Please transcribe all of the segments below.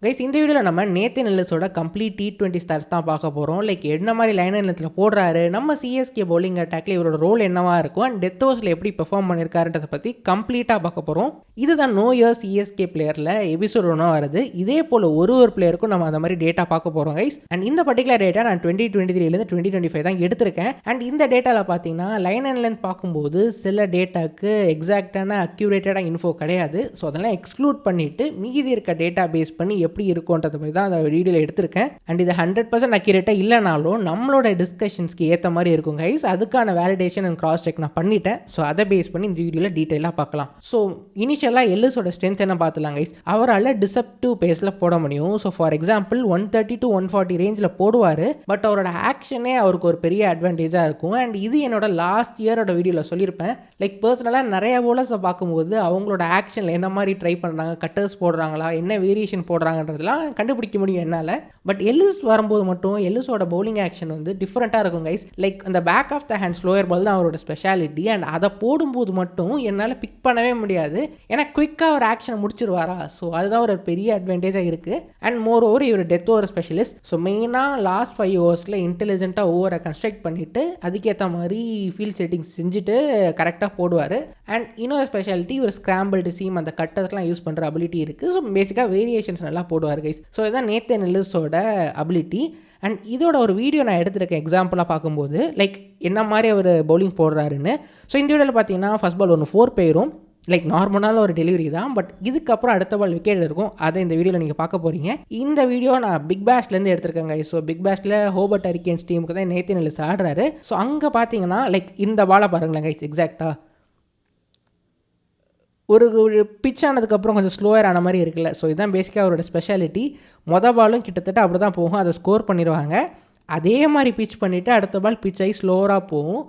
Guys இந்த வீடியோவில் நம்ம நேத்தன் எல்லிஸோட கம்ப்ளீட் T20 ஸ்டார்ஸ் தான் பார்க்க போகிறோம். லைக் என்ன மாதிரி லைன் எண்ணத்தில் போடுறாரு, நம்ம சிஎஸ்கே பவுலிங் அட்டாக்ல இவரோட ரோல் என்னவா இருக்கும் அண்ட் டெத் ஓவர்ஸில் எப்படி பெர்ஃபார்ம் பண்ணியிருக்காருன்றதை பற்றி கம்ப்ளீட்டாக பார்க்க போகிறோம். இதுதான் நோ இயர் சிஎஸ்கே பிளேயரில் எபிசோட் ஒன்றா வருது. இதே போல் ஒரு பிளேயருக்கும் நம்ம அந்த மாதிரி டேட்டா பார்க்க போகிறோம் கைஸ். அண்ட் இந்த பர்டிகுலர் டேட்டா நான் 2023 2025 தான் எடுத்திருக்கேன். அண்ட் இந்த டேட்டாவில் பார்த்தீங்கன்னா லைன் அண்ட் லென்த் பார்க்கும்போது சில டேட்டாக்கு எக்ஸாக்டான அக்யூரேட்டடாக இன்ஃபோ கிடையாது. ஸோ அதெல்லாம் எக்ஸ்க்ளூட் பண்ணிவிட்டு மீதி இருக்க டேட்டா பேஸ் பண்ணி எப்படி இருக்கும்ன்றத பற்றி தான் அந்த வீடியோவில் எடுத்திருக்கேன். அண்ட் இது 100% அக்யூரேட்டாக இல்லைனாலும் நம்மளோட டிஸ்கஷன்ஸ்க்கு ஏற்ற மாதிரி இருக்கும் கைஸ். அதுக்கான வேலிடேஷன் அண்ட் கிராஸ் செக் நான் பண்ணிட்டேன். ஸோ அதை பேஸ் பண்ணி இந்த வீடியோவில் டீட்டெயிலாக பார்க்கலாம். ஸோ இனிஷியலாக எல்லிஸோட ஸ்ட்ரென்த் என்ன பார்த்துலாம் கைஸ். அவரால் டிசப்டிவ் பேஸில் போட முடியும். ஸோ ஃபார் எக்ஸாம்பிள் 130 to 140 ரேஞ்சில் போடுவார். பட் அவரோட ஆக்ஷனே அவருக்கு ஒரு பெரிய அட்வான்டேஜாக இருக்கும். அண்ட் இது என்னோட லாஸ்ட் இயரோட வீடியோவில் சொல்லியிருப்பேன். லைக் பர்சனலாக நிறைய போலர்ஸை பார்க்கும்போது அவங்களோட ஆக்ஷனில் என்ன மாதிரி ட்ரை பண்ணுறாங்க, கட்டர்ஸ் போடுறாங்களா, என்ன வேரியேஷன் போடுறாங்கன்றதுலாம் கண்டுபிடிக்க முடியும் என்னால். பட் எல்லிஸ் வரும்போது மட்டும் எல்லிஸோட பவுலிங் ஆக்ஷன் வந்து டிஃப்ரெண்ட்டாக இருக்கும் கைஸ். லைக் அந்த back of the hand slower ball தான் அவரோட ஸ்பெஷாலிட்டி. அண்ட் அதை போடும்போது மட்டும் என்னால் பிக் பண்ணவே முடியாது. ஏன்னா குயிக்காக ஒரு ஆக்ஷனை முடிச்சிருவாரா. ஸோ அதுதான் ஒரு பெரிய அட்வான்டேஜாக இருக்குது. அண்ட் மோர் ஓவர் இவர் டெத் ஓவர் ஸ்பெஷலிஸ்ட். ஸோ மெயினாக லாஸ்ட் 5 ஓவர்ஸில் இன்டெலிஜென்ட்டாக ஓவரை கன்ஸ்ட்ரக்ட் பண்ணிவிட்டு அதுக்கேற்ற மாதிரி ஃபீல்ட் செட்டிங்ஸ் செஞ்சுட்டு கரெக்டாக போடுவார். அண்ட் இன்னொரு ஸ்பெஷாலிட்டி ஒரு ஸ்கிராம்பிள்டு சீம் அந்த கட்டர்ஸ்லாம் யூஸ் பண்ணுற அபிலிட்டி இருக்குது. ஸோ பேசிக்காக வேரியேஷன்ஸ் நல்லா போடுவார் கைஸ். ஸோ இதுதான் நேத்தன் எல்லிஸோட அபிலிட்டி. அண்ட் இதோட ஒரு வீடியோ நான் எடுத்துருக்கேன் எக்ஸாம்பிளாக பார்க்கும்போது லைக் என்ன மாதிரி அவர் பவுலிங் போடுறாருன்னு. ஸோ இந்த வீடியோவில் பார்த்தீங்கன்னா ஃபர்ஸ்ட் பால் ஒன்று 4 போயிடும். லைக் நார்மலான ஒரு டெலிவரி தான். பட் இதுக்கப்புறம் அடுத்த பால் விக்கெட் இருக்கும். அதை இந்த வீடியோவில் நீங்கள் பார்க்க போகிறீங்க. இந்த வீடியோ நான் பிக் பேஷ்லேருந்து எடுத்திருக்கேங்க. ஸோ பிக் பேஷில் ஹோபர்ட் ஹரிக்கேன்ஸ் டீமுக்கு தான் நேத்தன் எல்லிஸ் ஆடுறாரு. ஸோ அங்கே பார்த்தீங்கன்னா லைக் இந்த பாலை பாருங்களேன் கைஸ். எக்ஸாக்டாக ஒரு பிச் ஆனதுக்கப்புறம் கொஞ்சம் ஸ்லோயர் ஆன மாதிரி இருக்குல்ல. ஸோ இதுதான் பேசிக்காக அவரோட ஸ்பெஷாலிட்டி. பாலும் கிட்டத்தட்ட அப்படி தான் போகும். அதை ஸ்கோர் பண்ணிடுவாங்க. அதே மாதிரி பிச் பண்ணிவிட்டு அடுத்த பால் பிச் ஆகி ஸ்லோவராக போகும்.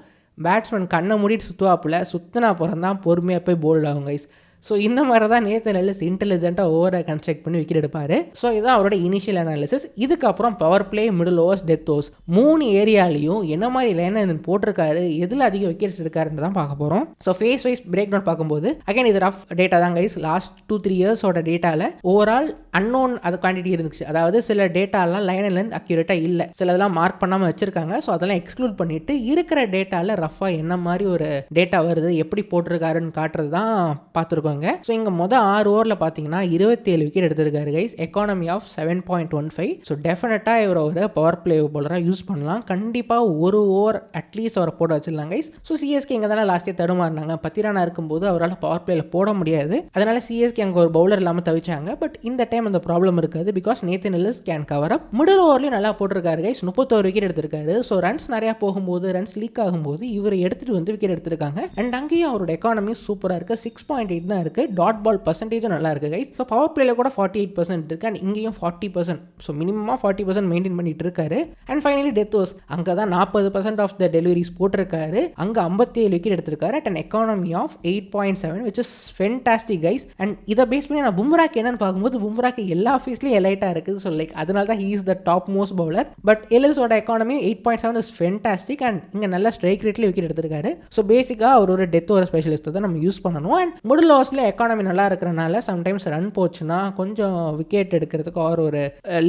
பேட்ஸ்மேன் கண்ணை மூடிட்டு சுற்றுவாப்பில் சுற்றினா அப்புறம் தான் பொறுமையாக போய் போல்ட் ஆகும் கைஸ். ஸோ இந்த மாதிரி தான் நேத்தன் எல்லிஸ் இன்டெலிஜென்ட்டாக ஓவரை கன்ஸ்ட்ரக்ட் பண்ணி விக்கெட் எடுப்பார். ஸோ இதுதான் அவரோட இனிஷியல் அனாலிசிஸ். இதுக்கப்புறம் power play, middle overs, death overs 3 ஏரியாலையும் என்ன மாதிரி லைன் போட்டிருக்காரு, எதில் அதிக விக்கெட்ஸ் எடுக்காருன்னு தான் பார்க்க போகிறோம். So phase wise break down பார்க்கும்போது அகைன் இது ரஃப் டேட்டா தான் கைஸ். லாஸ்ட் 2-3 இயர்ஸோட டேட்டாவில் ஓவரால் அன்னோன் அது குவான்டிட்டி இருந்துச்சு. அதாவது சில டேட்டாலாம் லைன் அண்ட் லென்த் அக்யூரேட்டாக இல்லை, சிலதெல்லாம் மார்க் பண்ணாமல் வச்சுருக்காங்க. ஸோ அதெல்லாம் எக்ஸ்க்ளூட் பண்ணிவிட்டு இருக்கிற டேட்டாவில் ரஃபாக என்ன மாதிரி ஒரு டேட்டா வருது, எப்படி போட்டிருக்காருன்னு காட்டுறது தான் பார்த்துருக்கோம். ஸோ இங்கே மொதல் 6 ஓவரில் பார்த்தீங்கன்னா 27 விக்கெட் எடுத்திருக்காரு கைஸ். Economy of 7.15. ஸோ டெஃபினட்டாக இவர் ஒரு பவர் பிளே பவுலராக யூஸ் பண்ணலாம். கண்டிப்பாக ஒரு ஓவர் அட்லீஸ்ட் அவரை போட வச்சிடலாம் கைஸ். ஸோ சிஎஸ்கே இங்கே தானே லாஸ்ட்டே தடுமாறினாங்க. பத்திரானா இருக்கும்போது அவரால் பவர் பிளேயில் போட முடியாது. அதனால சிஎஸ்கே அங்கே ஒரு பவுலர் இல்லாமல் தவிச்சாங்க. பட் இந்த டைம் அந்த ப்ராப்ளம் இருக்காது. Because Nathan Ellis can cover up. Middle ஓவர்லையும் நல்லா போட்டிருக்காரு கைஸ். 31 விக்கெட் எடுத்திருக்காரு. ஸோ ரன்ஸ் நிறையா போகும்போது, ரன்ஸ் லீக் ஆகும்போது இவர் எடுத்துகிட்டு வந்து விக்கெட் எடுத்திருக்காங்க. அண்ட் அங்கேயும் அவரோட எக்கானமி சூப்பராக இருக்குது. 6.8 தான் இருக்குது. டாட் பால் பர்சன்டேஜும் நல்லா இருக்குது கைஸ். ஸோ பவர் பிளேயில் கூட 48% இருக்குது. அண்ட் இங்கேயும் 40%. ஸோ மினிமமாக 40% மெயின்டைன் பண்ணிட்டு இருக்காரு. அண்ட் ஃபைனலி டெத் ஓவர்ஸ் அங்கே தான் 40% ஆஃப் த டெலிவரிஸ் போட்டிருக்காரு. அங்கே 57 விக்கெட் எடுத்திருக்காரு. At an economy of 8.7 which is fantastic guys. And இதை பேஸ் பண்ணி நான் பும்ராக்கு என்னன்னு பார்க்கும்போது பும்ராக்கு எல்லா ஃபீஸ்லையும் எலைட்டாக இருக்குது. ஸோ லைக் அதனால தான் he is the top most bowler. But எல்லிஸோட எக்கானமி 8.7 இஸ் ஃபென்டாஸ்டிக். அண்ட் இங்கே நல்ல ஸ்ட்ரைக் ரேட்லேயே விக்கெட் எடுத்திருக்காரு. ஸோ பேசிக்காக அவர் ஒரு டெத் ஓவர் ஸ்பெஷலிஸ்ட்டை தான் நம்ம யூஸ் பண்ணணும். அண்ட் மிடில் ஓவர்ஸில் எக்கானமி நல்லா இருக்கிறனால சம்டைம்ஸ் ரன் போச்சுன்னா கொஞ்சம் விக்கெட் எடுக்கிறதுக்கு ஒரு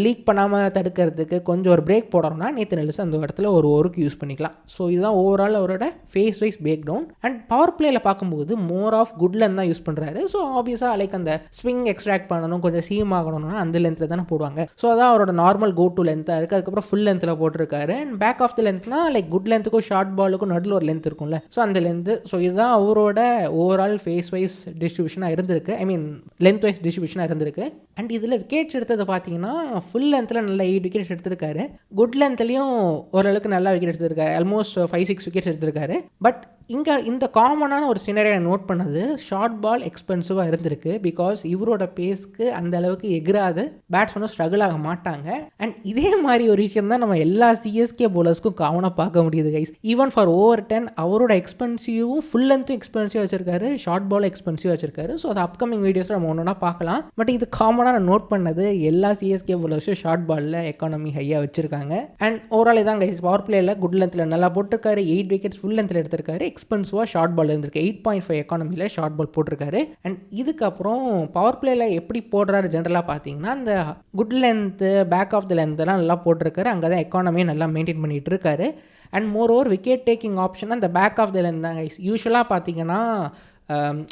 லீக் பண்ணாமல் தடுக்கிறதுக்கு கொஞ்சம் ஒரு பிரேக் போடணும்னா நேத்தன் எல்லிஸ் அந்த இடத்துல ஒரு ஓவருக்கு யூஸ் பண்ணிக்கலாம். ஸோ இதுதான் ஓவரால் அவரோட phase wise break down. And power பிளேயில் பார்க்கும்போது மோர் ஆஃப் குட் லென்த் தான் யூஸ் பண்ணுறாரு. ஸோ ஆப்வியஸாக லைக் அந்த ஸ்விங் எக்ஸ்ட்ராக்ட் பண்ணணும், கொஞ்சம் சீம் ஆகணும்னா அந்த லென்த்தில் தானே போடுவாங்க. ஸோ அதான் அவரோட நார்மல் கோ டு லென்த்தாக இருக்குது. அதுக்கப்புறம் ஃபுல் லென்த்தில் போட்டிருக்காரு. அண்ட் பேக் ஆஃப் த லென்த்னா லைக் குட் லென்த்துக்கும் ஷார்ட் பாலுக்கும் நடுவில் ஒரு லென்த் இருக்கும்ல. ஸோ அந்த லென்த்து. ஸோ இதுதான் அவரோட ஓவரால் ஃபேஸ் வைஸ் டிஸ்ட்ரிபியூஷனாக இருந்திருக்கு. ஐ மீன் லென்த் வைஸ் டிஸ்ட்ரிபியூஷனாக இருந்திருக்கு. அண்ட் இதில் விக்கெட்ஸ் எடுத்தது பார்த்தீங்கன்னா ஃபுல் லென்த்தில் நல்லா 8 விக்கெட்ஸ் எடுத்திருக்காரு. குட் லென்த்லையும் ஓரளவுக்கு நல்லா விக்கெட் எடுத்திருக்காரு. ஆல்மோஸ்ட் 5-6 விக்கெட்ஸ் எடுத்திருக்காரு. பட் இங்கே இந்த காமனான ஒரு சினரியை நோட் பண்ணது ஷார்ட் பால் எக்ஸ்பென்சிவாக இருந்திருக்கு. பிகாஸ் இவரோட பேஸ்க்கு அந்த அளவுக்கு எகிராது, பேட்ஸ்மேனும் ஸ்ட்ரகிள் ஆக மாட்டாங்க. அண்ட் இதே மாதிரி ஒரு விஷயம் தான் நம்ம எல்லா சிஎஸ்கே பவுலர்ஸ்க்கும் காமனாக பார்க்க முடியுது கைஸ். ஈவன் ஃபார் ஓவர் 10 அவரோட எக்ஸ்பென்சிவும் ஃபுல் லென்த்தும் எக்ஸ்பென்சிவாக வச்சிருக்காரு, ஷார்ட் பால் எக்ஸ்பென்சிவாக வச்சிருக்காரு. ஸோ அது அப்கமிங் வீடியோஸில் நம்ம ஒன்றா பார்க்கலாம். பட் இது காமனாக நான் நோட் பண்ணது எல்லா சிஎஸ்கே பவுலர்ஸும் ஷார்ட் பாலில் எக்கானமி ஹையாக வச்சிருக்காங்க. அண்ட் ஓவரால் இதான் கைஸ். பவர் பிளேயில் குட் லென்த்தில் நல்லா போட்டிருக்காரு. 8 விக்கெட்ஸ் ஃபுல் லென்த்தில் எடுத்திருக்காரு. எக்ஸ்பென்சிவாக ஷார்ட் பால் இருந்திருக்கு. 8.5 எக்கானமியில் ஷார்ட் பால் போட்டிருக்காரு. அண்ட் இதுக்கப்புறம் பவர் பிளேயில் எப்படி போடுறாரு ஜென்ரலாக பார்த்தீங்கன்னா, அந்த good length, back of the லென்த்தெல்லாம் நல்லா போட்டிருக்காரு. அங்கே தான் எக்கானமியை நல்லா மெயின்டைன் பண்ணிகிட்டு இருக்காரு. And more over wicket taking option அந்த பேக் ஆஃப் த லென்த் தான் கைஸ். யூஸ்வலாக பார்த்தீங்கன்னா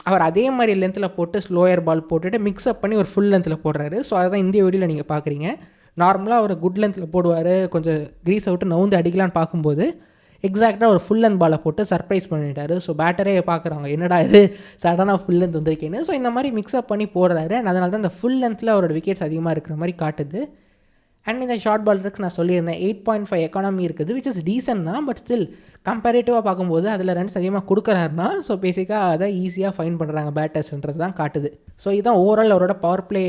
அவர் அதே மாதிரி லென்த்தில் போட்டு ஸ்லோயர் பால் போட்டுட்டு மிக்ஸ்அப் பண்ணி ஒரு ஃபுல் லென்த்தில் போடுறாரு. ஸோ அதை தான் இந்த வீடியோவில் நீங்கள் பார்க்குறீங்க. நார்மலாக அவர் குட் லென்த்தில் போடுவார், கொஞ்சம் க்ரீஸ் அவுட்டு நவுந்து அடிக்கலான்னு பார்க்கும்போது எக்ஸாக்டாக ஒரு ஃபுல் லென்த் பாலை போட்டு சர்ப்ரைஸ் பண்ணிட்டாரு. ஸோ பேட்டரே பார்க்குறாங்க, என்னடா இது சடனாக ஃபுல் லென்த் வந்திருக்கேன்னு. ஸோ இந்த மாதிரி மிக்ஸ்அப் பண்ணி போடுறாரு. அண்ட் அதனால தான் இந்த ஃபுல் லென்த்தில் அவரோட விக்கெட்ஸ் அதிகமாக இருக்கிற மாதிரி காட்டுது. அண்ட் இந்த ஷார்ட் பால் ட்ரிக்ஸ் நான் சொல்லியிருந்தேன் 8.5 எக்கானமி இருக்குது, விச் இஸ் டீசன்ட் தான். பட் ஸ்டில் கம்பேரிட்டிவாக பார்க்கும்போது அதில் ரன்ஸ் அதிகமாக கொடுக்குறாருனா ஸோ பேசிக்காக அதை ஈஸியாக ஃபைன் பண்ணுறாங்க பேட்டர்ஸ்ன்றது தான் காட்டுது. ஸோ இதுதான் ஓவரால் அவரோட பவர் பிளே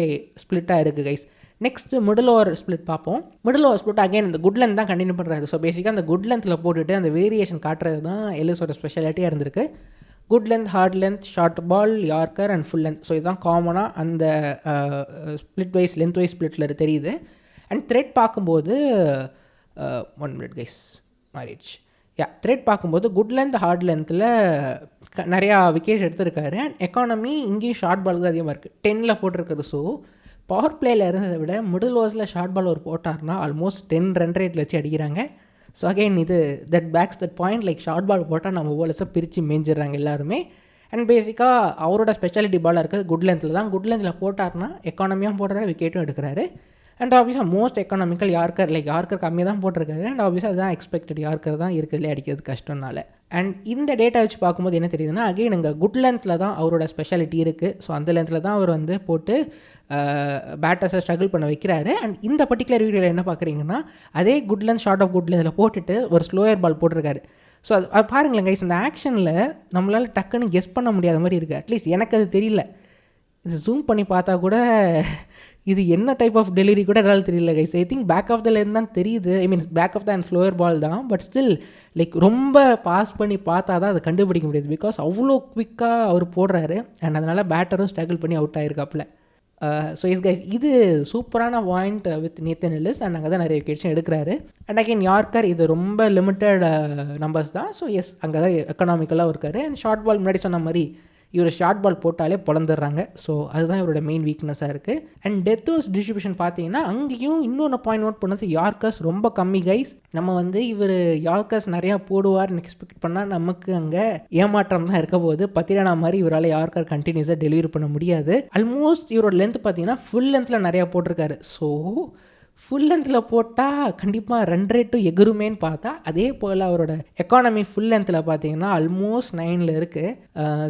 ஸ்ப்ளிட்டாக இருக்குது guys. Next middle over split பார்ப்போம். மிடில் ஓவர் ஸ்ப்ளிட் அகைன் இந்த குட் லென்த் தான் கண்டினியூ பண்ணுறாரு. ஸோ பேசிக்காக அந்த குட் லென்த்தில் போட்டுட்டு அந்த வேரியேஷன் காட்டுறது தான் எல்லிஸோட ஸ்பெஷாலிட்டியாக இருந்திருக்கு. Good length, hard length, short ball, yorker and full length. So இதுதான் காமனாக அந்த ஸ்ப்ளிட் வைஸ் லென்த் வைஸ் ஸ்ப்ளிட்டில் தெரியுது. அண்ட் த்ரெட் பார்க்கும்போது 1 minute கைஸ் மாறிடுச்சு. த்ரெட் பார்க்கும்போது குட் லென்த், ஹார்ட் லென்த்தில் நிறையா விக்கெட் எடுத்திருக்காரு. அண்ட் எக்கானமி இங்கேயும் ஷார்ட் பால் தான் அதிகமாக இருக்குது, 10ல் போட்டிருக்குது. ஸோ பவர் பிளேயில் இருந்ததை விட மிடில் ஓவர்ஸில் ஷார்ட் பால் ஒரு போட்டார்னா ஆல்மோஸ்ட் 10 ரன் ரேட்டில் வச்சு அடிக்கிறாங்க. ஸோ அகைன் இது that backs that point, like short ball போட்டால் நம்ம ஓவர்ஸை பிரித்து மேய்ஞ்சிடுறாங்க எல்லாருமே. அண்ட் பேசிக்காக அவரோட ஸ்பெஷாலிட்டி பாலாக இருக்குது குட் லென்த்தில் தான். குட் லென்த்தில் போட்டார்னா எக்கானமியாக போடுறாரு, விக்கெட்டும் எடுக்கிறாரு. அண்ட் ஆப்வியஸாக most economical yorker, like yorker கம்மியாக தான் போட்டிருக்காரு. அண்ட் ஆப்வியஸாக அதுதான் எக்ஸ்பெக்டட், யார்க்கர் தான் இருக்கிறதுலே அடிக்கிறது கஷ்டம்னால. அண்ட் இந்த டேட்டா வச்சு பார்க்கும்போது என்ன தெரியுதுன்னா, அகைன் இங்கே குட் லென்த்தில் தான் அவரோட ஸ்பெஷாலிட்டி இருக்குது. ஸோ அந்த லென்த்தில் தான் அவர் வந்து போட்டு பேட்டர்ஸை ஸ்ட்ரகிள் பண்ண வைக்கிறாரு. அண்ட் இந்த பர்டிகுலர் வீடியோவில் என்ன பார்க்குறீங்கன்னா, அதே good length short of good லென்த்தில் போட்டுட்டு ஒரு ஸ்லோயர் பால் போட்டிருக்காரு. ஸோ அது பாருங்களேன் கைஸ், இந்த ஆக்ஷனில் நம்மளால் டக்குன்னு கெஸ் பண்ண முடியாத மாதிரி இருக்குது. அட்லீஸ்ட் எனக்கு அது தெரியல. இது ஜூம் பண்ணி பார்த்தா கூட இது என்ன டைப் ஆஃப் டெலிவரி கூட என்னால் தெரியல guys. I think back of the line தான் தெரியுது. I mean back of the and slower ball தான். பட் ஸ்டில் லைக் ரொம்ப பாஸ் பண்ணி பார்த்தா தான் அதை கண்டுபிடிக்க முடியாது. பிகாஸ் அவ்வளோ குவிக்காக அவர் போடுறாரு. அண்ட் அதனால் பேட்டரும் ஸ்ட்ரகிள் பண்ணி அவுட் ஆகிருக்காப்புல. ஸோ இஸ் கைஸ், இது சூப்பரான point with Nathan Ellis. And அங்கே தான் நிறைய விக்கெட்ஸும் எடுக்கிறாரு. அண்ட் அகைன் யார்க்கர் இது ரொம்ப லிமிட்டட் நம்பர்ஸ் தான். ஸோ எஸ், அங்கே தான் எக்கனாமிக்கலாக இருக்கார். அண்ட் ஷார்ட் பால் முன்னாடி சொன்ன மாதிரி இவர் ஷார்ட் பால் போட்டாலே பொழந்துடுறாங்க. ஸோ அதுதான் இவரோட மெயின் வீக்னஸாக இருக்குது. அண்ட் டெத் ஓவர்ஸ் டிஸ்ட்ரிபியூஷன் பார்த்தீங்கன்னா அங்கேயும் இன்னொன்று பாயிண்ட் நோட் பண்ணது, யார்க்கர்ஸ் ரொம்ப கம்மி கைஸ். நம்ம வந்து இவர் யார்க்கர்ஸ் நிறையா போடுவார்னு எக்ஸ்பெக்ட் பண்ணால் நமக்கு அங்கே ஏமாற்றம் தான் இருக்க போகுது. பத்திரானா மாதிரி இவரால் யார்க்கர் கண்டினியூஸாக டெலிவரி பண்ண முடியாது. ஆல்மோஸ்ட் இவரோட லென்த் பார்த்தீங்கன்னா ஃபுல் லென்த்தில் நிறையா போட்டிருக்காரு. ஸோ ஃபுல் லென்த்தில் போட்டால் கண்டிப்பாக ரன் ரேட்டும் எகுருமேன்னு பார்த்தா, அதே போல் அவரோட எக்கானமி ஃபுல் லென்த்தில் பார்த்தீங்கன்னா ஆல்மோஸ்ட் 9ல் இருக்குது.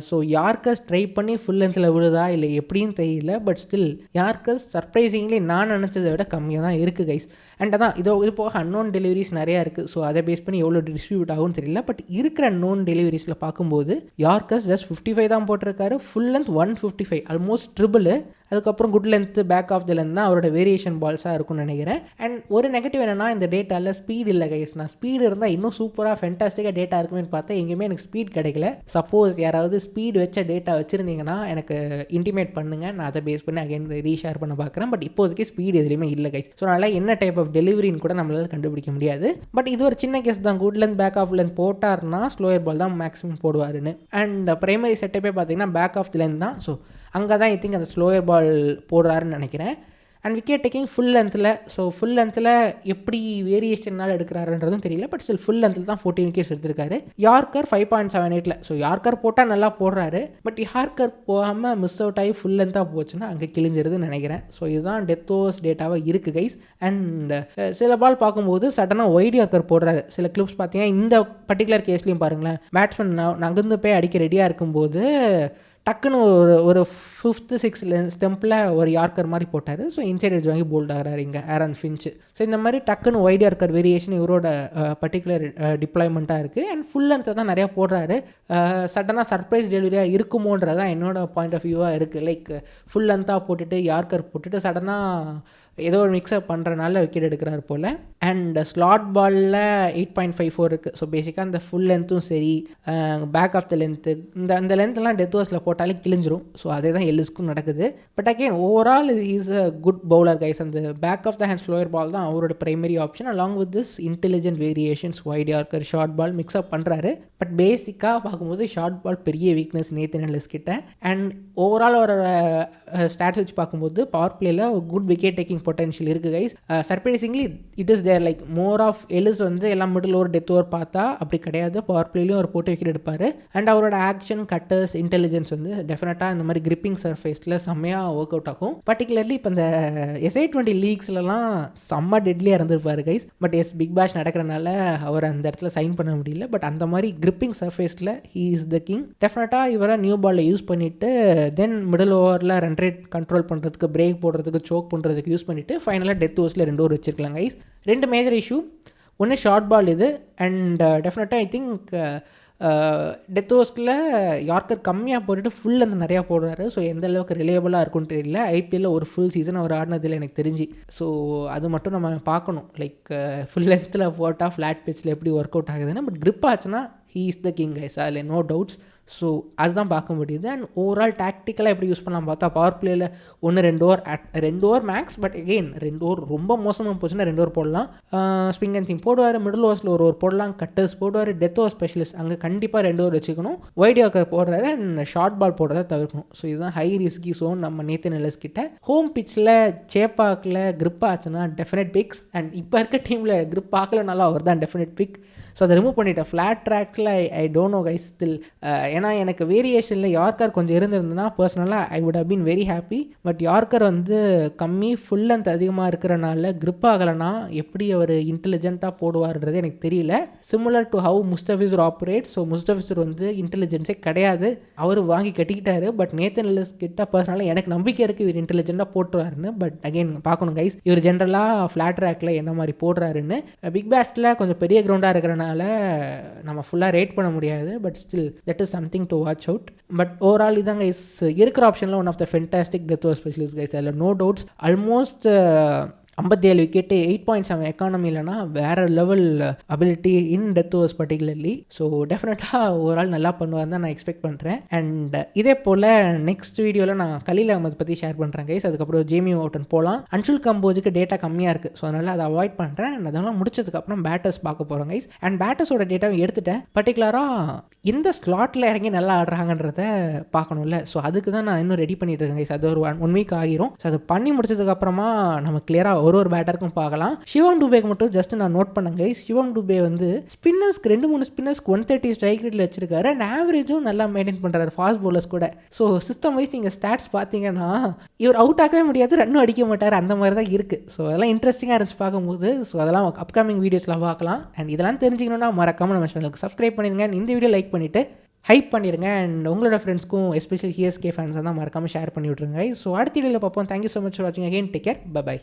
ஸோ யார்க்கர்ஸ் ட்ரை பண்ணி ஃபுல் லென்த்தில் விழுதா இல்லை எப்படின்னு தெரியல. பட் ஸ்டில் யார்க்கர்ஸ் சர்ப்ரைசிங்லி நான் நினச்சதை விட கம்மியாக தான் இருக்குது கைஸ். அண்ட் அதான் இது போக அன்னோன் டெலிவரிஸ் நிறையா இருக்குது. ஸோ அதை பேஸ் பண்ணி எவ்வளோ டிஸ்ட்ரிபியூட் ஆகும்னு தெரியல. பட் இருக்கிற நோன் டெலிவரிஸில் பார்க்கும்போது யார்க்கர்ஸ் ஜஸ்ட் 55 தான் போட்டிருக்காரு. Full length 155, almost triple. அதுக்கப்புறம் good length, back of the length தான் அவரோட வேரியேஷன் பால்ஸாக இருக்கும்னு நினைக்கிறேன். அண்ட் ஒரு நெகட்டிவ் என்னென்னா, இந்த டேட்டாவில் ஸ்பீட் இல்லை கைஸ். நான் ஸ்பீடு இருந்தால் இன்னும் சூப்பராக ஃபென்டாஸ்டிக்காக டேட்டா இருக்குமே பார்த்தா எங்கேயுமே எனக்கு ஸ்பீட் கிடைக்கல. சப்போஸ் யாராவது ஸ்பீட் வச்ச டேட்டா வச்சுருந்தீங்கன்னா எனக்கு இன்டிமேட் பண்ணுங்கள், நான் அதை பேஸ் பண்ணி அகைன் ரீஷேர் பண்ண பார்க்குறேன். பட் இப்போதைக்கு ஸ்பீட் எதுலையுமே இல்லை கைஸ். ஸோ அதனால் என்ன டைப் ஆஃப் டெலிவரின்னு கூட நம்மளால் கண்டுபிடிக்க முடியாது. பட் இது ஒரு சின்ன கேஸ் தான். Good length, back of length போட்டார்னா ஸ்லோயர் பால் தான் மேக்ஸிமம் போடுவாருன்னு. அண்ட் பிரைமரி செட்டப்பே பார்த்தீங்கன்னா பேக் ஆஃப் த லென்த் தான். ஸோ அங்கே தான் ஐ திங்க் அந்த ஸ்லோயர் பால் போடுறாருன்னு நினைக்கிறேன். அண்ட் விக்கெட் டேக்கிங் ஃபுல் லென்த்தில். ஸோ ஃபுல் லென்த்தில் எப்படி வேரியேஷனால் எடுக்கிறாருன்றதும் தெரியல. பட் ஸ்டில் ஃபுல் லென்த்தில் தான் 14 விக்கெட்ஸ் எடுத்திருக்காரு. யார்க்கர் 5.78. ஸோ யார்க்கர் போட்டால் நல்லா போடுறாரு. பட் யார்க்கர் போகாமல் மிஸ் அவுட் ஆகி ஃபுல் லென்த்தாக போச்சுன்னா அங்கே கிழிஞ்சிருதுன்னு நினைக்கிறேன். ஸோ இதுதான் டெத் ஓவர்ஸ் டேட்டாவாக இருக்குது கைஸ். அண்ட் சில பால் பார்க்கும்போது சடனாக ஒயிட் யார்க்கர் போடுறாரு. சில கிளிப்ஸ் பார்த்தீங்கன்னா இந்த பர்டிகுலர் கேஸ்லையும் பாருங்களேன், பேட்ஸ்மேன் நகர்ந்து போய் அடிக்க ரெடியாக இருக்கும்போது டக்குன்னு ஒரு 5th 6th ஸ்டெம்பில் ஒரு யார்க்கர் மாதிரி போட்டார். ஸோ இன்சைட் எட்ஜ் வாங்கி போல்ட் ஆகிறாரு இங்கே ஆரன் ஃபின்ச். ஸோ இந்த மாதிரி டக்குன்னு ஒயிட் யார்க்கர் வேரியேஷன் இவரோட பர்டிகுலர் டிப்ளாய்மெண்ட்டாக இருக்குது. அண்ட் ஃபுல் லென்த்தை தான் நிறையா போடுறாரு. சடனாக சர்ப்ரைஸ் டெலிவரியாக இருக்குமோன்றதான் என்னோட பாயிண்ட் ஆஃப் வியூவாக இருக்குது. லைக் ஃபுல் லென்த்தாக போட்டுட்டு யார்க்கர் போட்டுட்டு சடனாக ஏதோ ஒரு மிக்ஸ்அப் பண்ணுறனால விக்கெட் எடுக்கிறாரு போல். அண்ட் ஸ்லாட் பாலில் 8.54 இருக்குது. ஸோ பேசிக்காக அந்த ஃபுல் லென்த்தும் சரி, பேக் ஆஃப் த லென்த்து, இந்த லென்த்லாம் டெத் ஓவர்ஸில் போட்டாலே கிழிஞ்சிரும். ஸோ அதே தான் எல்லிஸ்க்கும் நடக்குது. But again overall is a good bowler guys. அந்த back of the hand slower ball தான் அவரோட primary option. Along with this intelligent variations, wide yorker, short ball mix up பண்ணுறாரு. பட் பேசிக்காக பார்க்கும்போது ஷார்ட் பால் பெரிய வீக்னஸ் நேத்தன் எல்லிஸ் கிட்ட. And overall ஒரு ஸ்டாட்ஸ் வச்சு பார்க்கும்போது பவர் பிளேயில் குட் விக்கெட் டேக்கிங் பொட்டன்ஷியல் இருக்குது guys. Surprisingly it is there. Like more of Ellis வந்து எல்லாம் மிடில் ஓவர் டெத் ஓவர் பார்த்தா அப்படி கிடையாது. பவர் பிளேலையும் ஒரு போட்டு விக்கெட் எடுப்பார். அண்ட் அவரோட ஆக்ஷன், கட்டர்ஸ், இன்டெலிஜென்ஸ் வந்து டெஃபினட்டாக இந்த மாதிரி கிரிப்பிங் சர்ஃபேஸில் செம்மையாக ஒர்க் அவுட் ஆகும். பர்டிகுலர்லி இப்போ இந்த SA20 லீக்ஸ்லலாம் செம்ம டெட்லியாக இருந்திருப்பார் கைஸ். பட் பிக் பேஷ் நடக்கிறனால அவர் அந்த இடத்துல சைன் பண்ண முடியல. பட் அந்த மாதிரி கிரிப்பிங் சர்ஃபேஸில் ஹீ இஸ் த கிங். டெஃபினட்டாக இவரை நியூ பாலில் யூஸ் பண்ணிவிட்டு தென் மிடில் ஓவரில் ரன் ரேட் கண்ட்ரோல் பண்ணுறதுக்கு, பிரேக் போடுறதுக்கு, சோக் பண்ணுறதுக்கு யூஸ் பண்ணிவிட்டு ஃபைனலாக டெத் ஓவர்ஸில் 2 ஓவர் வச்சிருக்கலாம் கைஸ். 2 major issue. ஒன்று ஷார்ட் பால் இது. அண்ட் டெஃபினட்டாக ஐ திங்க் டெத் ஓவர்ஸில் யார்க்கர் கம்மியாக போட்டுட்டு ஃபுல் அந்த நிறையா போடுறாரு. ஸோ எந்த அளவுக்கு ரிலேபிளாக இருக்குன்னு தெரியல. ஐபிஎல்லில் ஒரு ஃபுல் சீசன் அவர் ஆடினதில் எனக்கு தெரிஞ்சு. ஸோ அது மட்டும் நம்ம பார்க்கணும். லைக் ஃபுல் லென்த்தில் போட்டால் ஃப்ளாட் பிச்சில் எப்படி ஒர்க் அவுட் ஆகுதுன்னு. பட் கிரிப் ஆச்சுன்னா he is the king guys, அதில் நோ டவுட்ஸ். ஸோ அதுதான் பார்க்க முடியுது. அண்ட் ஓவரால் டாக்டிக்கலாக எப்படி யூஸ் பண்ணலாம் பார்த்தா பவர் பிளேயில் 2 over max. But again 2 over ரொம்ப மோசமாக போச்சுன்னா 2 ஓவர் போடலாம். ஸ்பின் அண்ட் சிங் போடுவார். மிடில் ஓவர்ஸில் ஒரு ஓவர் போடலாம். கட்டர்ஸ் போடுவார். டெத் ஓவர் ஸ்பெஷலிஸ்ட் அங்கே கண்டிப்பாக 2 ஓவர் வச்சுக்கணும். வைட் யார்க்கர் போடுறாரு. அண்ட் ஷார்ட் பால் போடுறத தவிர்க்கணும். ஸோ இதுதான் ஹை ரிஸ்கி ஸோன் நம்ம நேத்தன் எல்லிஸ் கிட்ட. ஹோம் பிச்சில் சேப்பாக்கில் கிரிப் ஆச்சுன்னா டெஃபினட் பிக்ஸ். அண்ட் இப்போ இருக்க டீமில் கிரிப் ஆக்கலனாலும் அவர் தான் டெஃபினட் பிக். ஸோ அதை ரிமூவ் பண்ணிட்டேன். ஃப்ளாட் ட்ராக்ஸில் I don't know guys still. ஏன்னா எனக்கு வேரியேஷனில் யார்க்கர் கொஞ்சம் இருந்திருந்ததுன்னா பர்சனலாக I would have been very happy. But yorker வந்து கம்மி, ஃபுல் லென்த் அதிகமாக இருக்கிறனால கிரிப் ஆகலைன்னா எப்படி அவர் இன்டெலிஜென்ட்டாக போடுவார்ன்றது எனக்கு தெரியல. Similar to how Mustafizur operate. So Mustafizur வந்து இன்டெலிஜென்ஸே கிடையாது, அவர் வாங்கி கட்டிக்கிட்டாரு. பட் நேத்தன் எல்லிஸ் கிட்ட பர்சனலாக எனக்கு நம்பிக்கை இருக்குது இவர் இன்டெலிஜென்ட்டாக போட்டுருவாருன்னு. பட் அகெயின் பார்க்கணும் கைஸ் இவர் ஜென்ரலாக ஃப்ளாட் ட்ராக்கில் என்ன மாதிரி போடுறாருன்னு. பிக் பேஸ்டில் கொஞ்சம் பெரிய கிரவுண்டாக இருக்கிறனால நம்ம ஃபுல்லாக ரேட் பண்ண முடியாது. But still that is something to watch out. But overall இதாங்க இஸ் இருக்கிற ஆப்ஷனில் one of the fantastic death over specialist guys. அதில் நோ டவுட்ஸ். ஆல்மோஸ்ட் 57 விக்கெட்டு, 8.7 எக்கானமிலனா வேறு level ability in death overs particularly. So டெஃபினட்டாக overall நல்லா பண்ணுவார் தான் நான் எக்ஸ்பெக்ட் பண்ணுறேன். அண்ட் இதே போல் நெக்ஸ்ட் வீடியோவில் நான் கலீல் அகமது பற்றி ஷேர் பண்ணுறேன் கைஸ். அதுக்கப்புறம் ஜேமி ஓட்டன் போகலாம். அன்ஷுல் கம்போஜுக்கு டேட்டா கம்மியாக இருக்குது. ஸோ அதனால் அதை அவாய்ட் பண்ணுறேன். அண்ட் அதெல்லாம் முடிச்சதுக்கப்புறம் பேட்டர்ஸ் பார்க்க போகிறோம் கைஸ். அண்ட் பேட்டர்ஸோட டேட்டாவை எடுத்துட்டேன். பர்டிகுலராக இந்த ஸ்லாட்டில் இறங்கி நல்லா ஆடுறாங்கன்றத பார்க்கணும்ல. ஸோ அதுக்கு தான் நான் இன்னும் ரெடி பண்ணிட்டு இருக்கேன் கைஸ். அது ஒரு 1 வீக் ஆகிரும். ஸோ அதை பண்ணி முடிச்சதுக்கப்புறமா நம்ம கிளியராக ஒரு பேட்டருக்கும் பார்க்கலாம். சிவம் டுபேக்கு மட்டும் ஜஸ்ட் நான் நோட் பண்ணேங்க. சிவம் டுபே வந்து ஸ்பின்னர்ஸ்க்கு 2-3 ஸ்பின்னர்ஸ்க்கு 130 ஸ்ட்ரைக் ரேட்டில் வச்சிருக்காரு. அண்ட் ஆவரேஜும் நல்லா மெயின்டைன் பண்ணுறாரு ஃபாஸ்ட் பவுலர்ஸ் கூட. ஸோ சிஸ்டம் வைஸ் நீங்கள் ஸ்டாட்ஸ் பார்த்தீங்கன்னா இவர் அவுட் ஆகவே முடியாது, ரன்னும் அடிக்க மாட்டார், அந்த மாதிரி தான் இருக்குது. ஸோ அதெல்லாம் இன்ட்ரெஸ்டிங்காக இருந்துச்சு பார்க்கும்போது. ஸோ அதெல்லாம் அப்கமிங் வீடியோஸில் பார்க்கலாம். அண்ட் இதெல்லாம் தெரிஞ்சுக்கணுன்னா மறக்காம நம்ம சேனலுக்கு சப்ஸ்கிரைப் பண்ணிடுங்க. இந்த வீடியோ லைக் பண்ணிவிட்டு ஹைப் பண்ணிடுங்க. அண்ட் உங்களோட ஃப்ரெண்ட்ஸ்க்கும் எஸ்பெஷலி HSK ஃபேன்ஸாக தான் மறக்காமல் ஷேர் பண்ணி விட்ருங்க. ஸோ அடுத்த வீடியோவில் பார்ப்போம். தேங்க்யூ ஸோ மச் ஃபார் வாட்சிங். Again take care. பை.